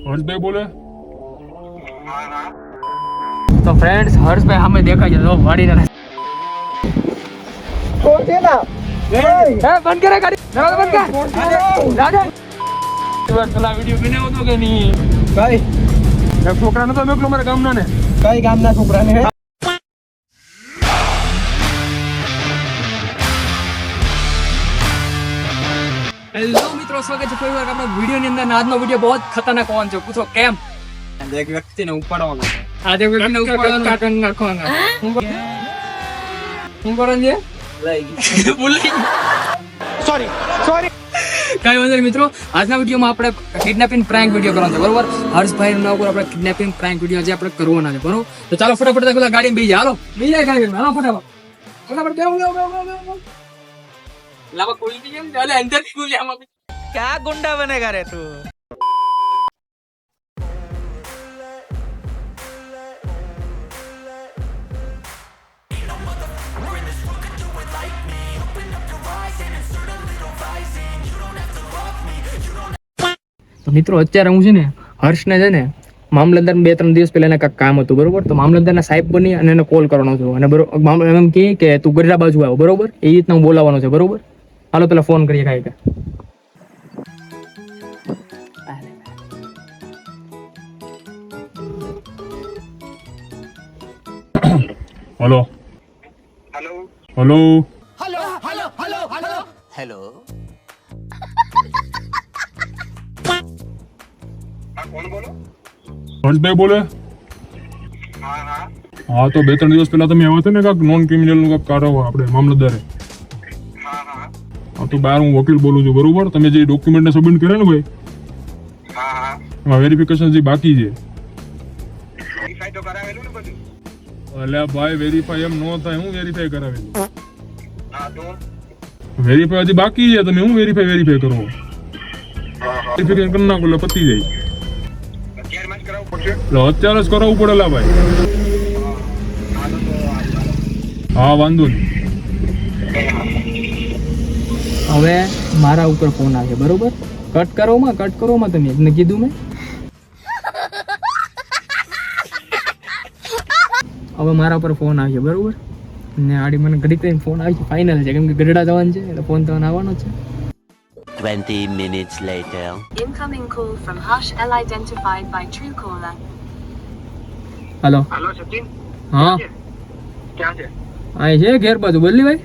હર્ષભાઈ બોલે? તો ફ્રેન્ડ્સ હર્ષભાઈ સામે દેખાય છે તો વાડીને બંધ કરે ગાડી બંધ કર પેલા વિડીયો બનાવ્યો હતો કે નહીં કઈ છોકરાને તો મેકલો મારા ગામના ને કઈ ગામના છોકરાને હેલો મિત્રો, સ્વાગત છે ફરી વાર આપણા વિડીયોની અંદર. આજનો વિડીયો બહુ જ ખતરનાક હોવાનો છે. પૂછો કેમ? એક વ્યક્તિને ઉપાડવાનો છે. આજે વ્યક્તિને ઉપાડવાનો કાટન નાખવાનો. શું કરવાનું છે? ભૂલી સોરી કઈ વાંધો નહીં મિત્રો. આજના વિડીયોમાં આપણે કિડનેપિંગ પ્રેન્ક વિડીયો કરવાનો છે, બરોબર? હર્ષભાઈ ના ઉપર આપણે કિડનેપિંગ પ્રેન્ક વિડીયો જે આપણે કરવાના છે, બરોબર? તો ચાલો ફટાફટ પેલા ગાડીમાં બેસી જાય. હાલો બેસી જાય ગાડીમાં. હાલો ફટાફટ બેહો લાવા કોઈ નહીં એમ ચાલે અંદર થી આમાં क्या गुंडा बनेगा रे तू? તો મિત્રો અત્યારે હું છે ને હર્ષને છે ને મામલતદાર 2-3 દિવસ પહેલા એને કાંઈક કામ હતું, બરોબર? તો મામલતદારના સાહેબ બની અને એને કોલ કરવાનો છું અને બરોબર એમ કહે કે તું ગઢડા બાજુ આવ, બરોબર? એ રીતના હું બોલાવવાનો છે, બરોબર? હાલો પેલા ફોન કરીએ કાંઈ કે હલો हेलो હલો हेलो हाँ कौन बोलो? હર્ષભાઈ બોલે? हाँ हाँ હા તો 2-3 દિવસ પહેલા તમે આવ્યા હતા ને કાંક નોન ક્રિમિનલ નું કાંક કાઢો આપણે મામલતદારે. हाँ हाँ હા તો બહાર હું વકીલ બોલું છું, બરોબર? તમે જે ડોક્યુમેન્ટ સબમિટ કર્યા ને ભાઈ, हाँ हाँ એમાં વેરિફિકેશન જે બાકી છે. વેરીફાઈ તો કરાવેલું ને બધું. અલ્યા ભાઈ વેરીફાઈ એમ ન થાય, હું વેરીફાઈ કરાવેલું? હા તો વેરીફાઈ હજી બાકી છે, તમે હું વેરીફાઈ કરો? हाँ हाँ વેરિફિકેશન કરી નાખો એટલે પતી જાય. અત્યારે માં જ કરાવવું પડશે. એટલે અત્યારે જ કરાવવું પડેલા ભાઈ. હા તો હા વાંધો નહીં. હવે મારા ઉપર ફોન આવે, બરોબર? કટ કરોમાં તમે એને કીધું મેં. હવે મારા ઉપર ફોન આવશે, બરોબર? ને આડી મને ઘડી કરીને ફોન આવશે, ફાઇનલ છે, કેમ કે ગઢડા જવાનું છે એટલે ફોન તો આવવાનો જ છે. 20 minutes later. Incoming call from Hush L identified by Truecaller. Hello. Hello Sachin હા क्या છે? અહીં છે ઘેર બાજુ, બોલી ભાઈ.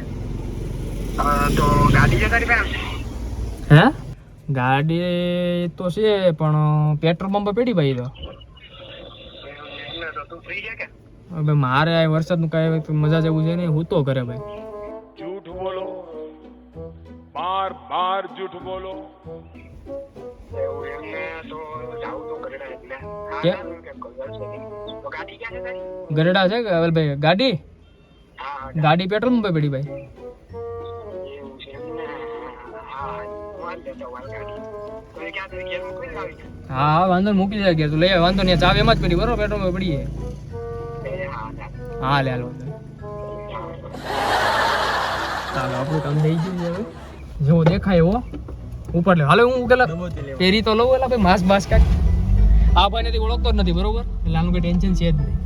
તો ગાડી છે તારી પાસે? હે ગાડી તો છે પણ પેટ્રોલ પંપ પેડી ભાઈ તો એમને તો તું ફ્રી છે કે? હવે મારે આ વરસાદનું કાંઈ મજા જેવું છે નહીં, હું તો ઘરે ભાઈ. झूठ बोलो, बार झूठ बोलो. એવું એમને તો જાવું તો ગઢડા એટલે. હા કે? હા, કેમ કહું છું. તો ગાડી ક્યાં છે તારી? ગરેડા છે કે ભાઈ ગાડી હા હા ગાડી પેટ્રોલ પંપે પડી ભાઈ. એવું છે એમને. હા વાલ લેતો વાલ ગાડી. તો એ ક્યાં તારી ઘેર મૂકીને આવી છે? હા હા વાંધો નહીં, મૂકી દે ઘેર તું લઈ આવ, વાંધો નહીં. ચાવી એમાં જ પડી, બરોબર? પેટ્રોલ પંપે પડી છે. એ હા ચાલ. હા લે હાલ વાંધો નહીં. ચાલો આપણું કામ થઈ ગયું છે હવે. જેવો દેખાય એવો ઉપર લે. હાલો હું પેલા પેરી તો લઉં એટલે ભાઈ માસ બાસ કાંઈક. આ ભાઈ નથી ઓળખતો જ નથી, બરોબર? એટલે આનું કંઈ ટેન્શન છે જ નહીં.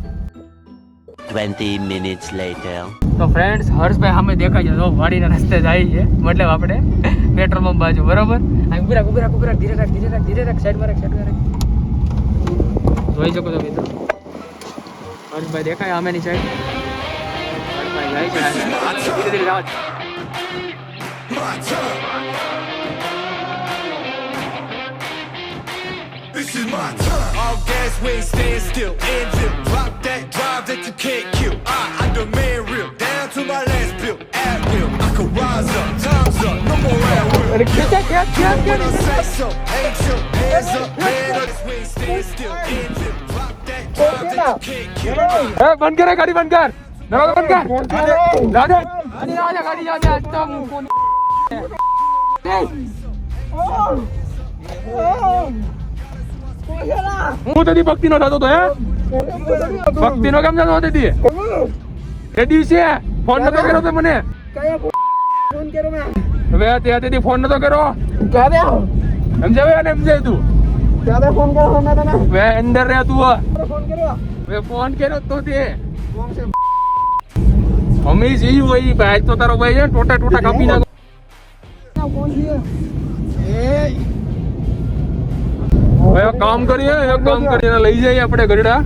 20 minutes later. તો ફ્રેન્ડ્સ હર્ષભાઈ સામે દેખાય છે તો વાડીના રસ્તે જાય છે, મતલબ આપણે પેટ્રોલ પંપ બાજુ, બરોબર? આ ઉભી રાખ ધીરે રાખ સાઈડમાં રાખ. જોઈ શકો છો મિત્રો, હર્ષભાઈ દેખાય સામેની સાઈડ. હર્ષભાઈ જાય છે ધીરે ધીરે જવા. This is my turn. All gas, we ain't stand still. Engine, drop that drive that you can't kill. I demand real, down to my last bill. At will, I could rise up, time's up, no more at will. When I say so, ain't your hands up, man. We ain't stand still. Engine, drop that drive that you can't kill. બંધ કરે ગાડી, બંધ કર દરવાજો, બંધ કર રાધે ગાડી જાજે આટમ કોણ હું તેથી ભક્તિ નો થતો તો હે ભક્તિ નો કેમ થતો તેથી એ દિવસે ફોન નતો કર્યો તો મને ફોન કર્યો મેં હવે તેથી ફોન નતો કર્યો સમજાવે અને સમજાય તું ક્યારે ફોન કર્યો મેં તને વે અંદર રે તું ફોન કર્યો વે ફોન કર્યો તો તે કોણ છે અમે જઈ હોય ભાઈ તો તારો ભાઈ છે ટોટા ટોટા કાપી નાખો કોણ છે એ હવે એક કામ કરીએ લઈ જઈએ આપણે ગરડા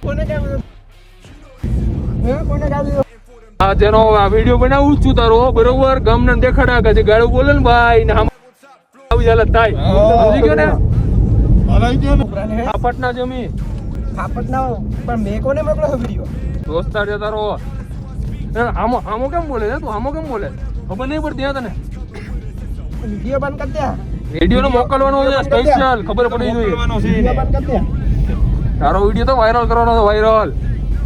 કોને કેમ કોને કાઢી આ તેનો આ વિડિયો બનાવું છું તારો બરોબર ગામને દેખાડા કે જે ગાળું બોલે ને ભાઈ ને આવી હાલત થાય સમજી ગયો ને આપટના જમી ખાપટ ના પણ મેં કોને મોકલ્યો વિડિયો દોસ્તાર છે તારો આમો આમો કેમ બોલે છે તું આમો કેમ બોલે ખબર નહીં પડતી હે તને વિડિયો બંધ કરી દે વિડિયો નો મોકલવાનો છે સ્પેશિયલ ખબર પડી જોઈએ વિડિયો બંધ કરી દે તારો વિડિયો તો વાયરલ કરવાનો છે વાયરલ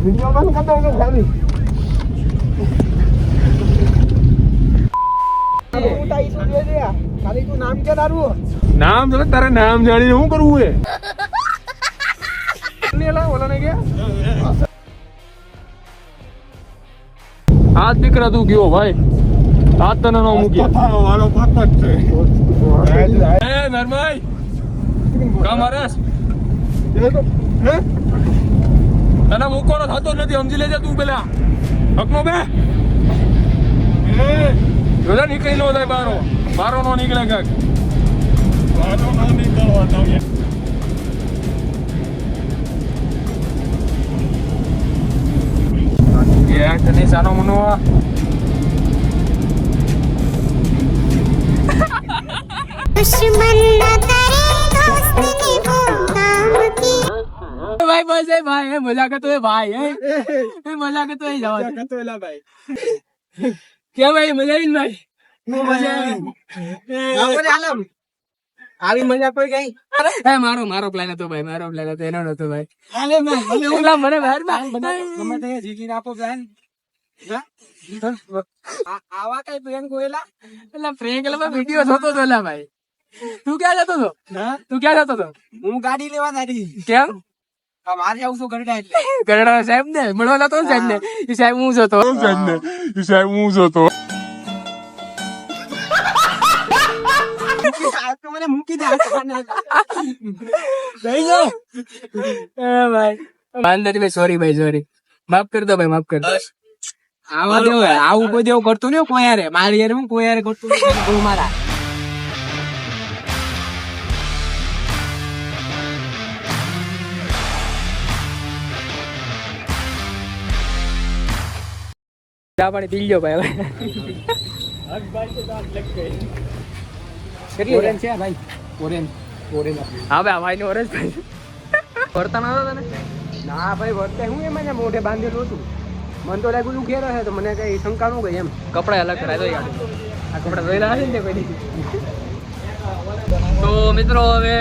વિડિયો બંધ કરી દો ખાલી હું તાઈ શું જોઈ રહ્યા ખાલી તું નામ કે તારું નામ જો તારે નામ જાણીને શું કરવું હે લેલા ઓલા ને ગયા આ દીકરા તું ગયો ભાઈ આ તને નો મૂક્યા વાળો પાક છે એ નરમાઈ કામ આરસ તને મૂકવાનો થતો જ નથી સમજી લેજે તું પેલા હકનો બે જોજા નીકળી નો જાય બારો નો નીકળે કાક વાળો ના નીકળવાનો યાર તને સાનો મનો ભાઈ બસ એ ભાઈ એ મજા કરતો એ ભાઈ એ મજા કરતો એ જવા દે કતોલા ભાઈ કે ભાઈ મજા આવી ને ભાઈ મજા આવી આલમ આવી મજા કોઈ ગઈ એ મારો પ્લાન હતો ભાઈ મારો પ્લાન હતો એનો નતો ભાઈ આલે મેં ઓલા મને બહાર ગમે તે જીગીને આપો પ્લાન આવા કઈ પ્રેમ કોઈલા એટલે ફ્રેન્ક એટલે વિડિયો જોતો તો એલા ભાઈ તું ક્યાં જતો તો તું ક્યાં જતો તો હું ગાડી લેવા જાડી કેમ મારે આવું શું ગરડા એટલે ગરડા સાહેબ ને મળવા જતો સાહેબ ને એ સાહેબ હું જોતો મને મૂકી દે લઈ જાઓ ભાઈ વાંધો નહીં સોરી ભાઈ સોરી માફ કરી દો ભાઈ માફ કરી દો આવા દેવ આવું કોઈ દેવ કરતું નહીં કોઈ યાર મારી યાર હું કોઈ યાર કરતું નહીં મારા ચા પાણી પી લ્યો ભાઈ કેટલી ઓરેન્જ છે ભાઈ ઓરેન્જ હા ભાઈ ભાઈ નું ઓરેન્જ ભાઈ વર્તા ના તને ના ભાઈ વર્તે હું એમાં મોઢે બાંધેલું હતું મને તો લાગ્યું તું ઘેરો છે તો મને કઈ શંકા નું ગઈ એમ કપડા અલગ કરાય તો યાર આ કપડા ધોયેલા હશે ને કોઈ તો મિત્રો હવે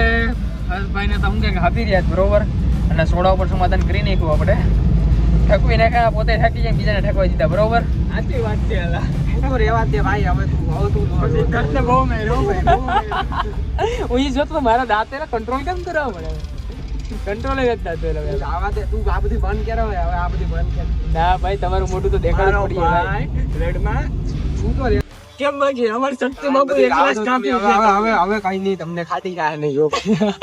હર્ષભાઈ ને તો હું કંઈક આપી રહ્યા બરોબર અને સોડા ઉપર સમાધાન કરી નાખ્યું આપણે ઠકવી નાખ્યા પોતે ઠકી જાય બીજાને ઠકવા દીધા બરોબર સાચી વાત છે રેવા દે ભાઈ હવે તું ઘરને બહુ મેળો હું ઈ જોતો મારા દાંતે કંટ્રોલ કેમ કરાવવો પડે કંટ્રોલ જ નથી થતો આવા દે તું આ બધી બંધ કરે હવે આ બધી બંધ કર ના ભાઈ તમારું મોઢું તો દેખાડવું પડી ભાઈ રેડમાં શું તો કેમ ભાઈ અમારી શક્તિ બાપુ એકલા જ કાપી હવે કઈ નહીં તમને ખાતી કાય નહીં યો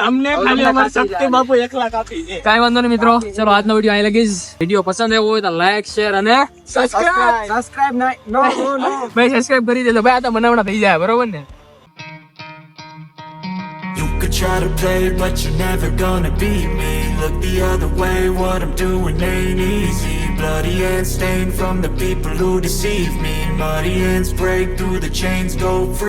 અમને ખાલી અમારી શક્તિ બાપુ એકલા કાપી છે કાંઈ વાંધો નહીં મિત્રો ચલો આજનો વિડીયો અહીં લગીશ વિડીયો પસંદ આવ્યો હોય તો લાઈક શેર અને સબસ્ક્રાઇબ નો ભાઈ સબસ્ક્રાઇબ કરી દેજો ભાઈ આ તો બનાવડા થઈ જાય બરોબર ને You could try to play, but you're never gonna beat me. Look the other way, what I'm doing ain't easy. Bloody hands stained from the people who deceive me. Muddy hands break through the chains, go free.